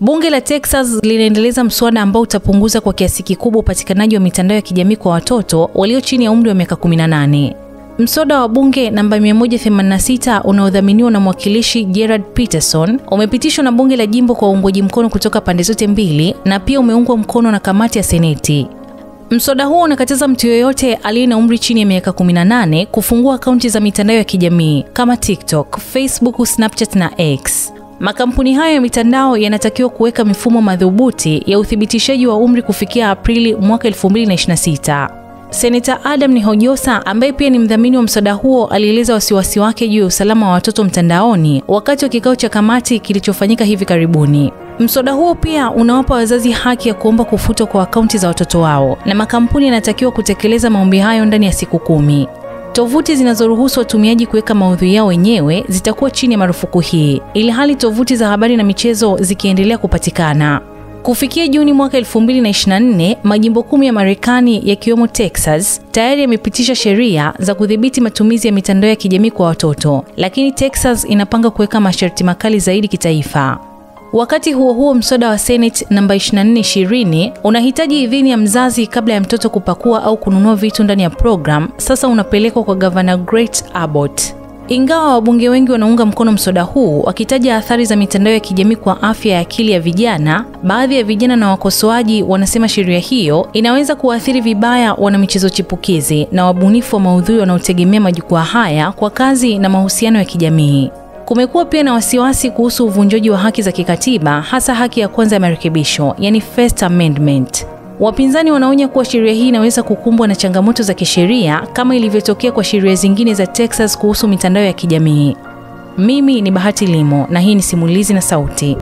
Bunge la Texas linaendeleza mswada ambao utapunguza kwa kiasi kikubwa upatikanaji wa mitandao ya kijamii kwa watoto walio chini ya umri wa miaka 18. Mswada wa bunge namba 186 unaodhaminiwa na mwakilishi Gerard Peterson umepitishwa na bunge la jimbo kwa uungwaji mkono kutoka pande zote mbili na pia umeungwa mkono na kamati ya Seneti. Mswada huo unakataza mtu yoyote aliye na umri chini ya miaka 18 kufungua akaunti za mitandao ya kijamii kama TikTok, Facebook, Snapchat na X. Makampuni hayo ya mitandao yanatakiwa kuweka mifumo madhubuti ya uthibitishaji wa umri kufikia Aprili mwaka 2026. Senator Adam Nihojosa ambaye pia ni mdhamini wa mswada huo alieleza wasiwasi wake juu ya usalama wa watoto mtandaoni wakati wa kikao cha kamati kilichofanyika hivi karibuni. Mswada huo pia unawapa wazazi haki ya kuomba kufutwa kwa akaunti za watoto wao na makampuni yanatakiwa kutekeleza maombi hayo ndani ya siku 10. Tovuti zinazoruhusu watumiaji kuweka maudhui yao wenyewe zitakuwa chini ya marufuku hii, ili hali tovuti za habari na michezo zikiendelea kupatikana. Kufikia Juni mwaka 2024, majimbo 10 ya Marekani yakiwemo Texas tayari yamepitisha sheria za kudhibiti matumizi ya mitandao ya kijamii kwa watoto, lakini Texas inapanga kuweka masharti makali zaidi kitaifa. Wakati huo huo, mswada wa Senate namba 2420 unahitaji idhini ya mzazi kabla ya mtoto kupakua au kununua vitu ndani ya program, sasa unapelekwa kwa Governor Greg Abbott. Ingawa wabunge wengi wanaunga mkono mswada huu wakitaja athari za mitandao ya kijamii kwa afya ya akili ya vijana, baadhi ya vijana na wakosoaji wanasema sheria hiyo inaweza kuathiri vibaya wanamichezo chipukizi na wabunifu wa maudhui wanaotegemea majukwaa haya kwa kazi na mahusiano ya kijamii. Kumekuwa pia na wasiwasi kuhusu uvunjaji wa haki za kikatiba, hasa haki ya kwanza ya marekebisho, yani First Amendment. Wapinzani wanaonya kuwa sheria hii inaweza kukumbwa na changamoto za kisheria kama ilivyotokea kwa sheria zingine za Texas kuhusu mitandao ya kijamii. Mimi ni Bahati Limo na hii ni Simulizi na Sauti.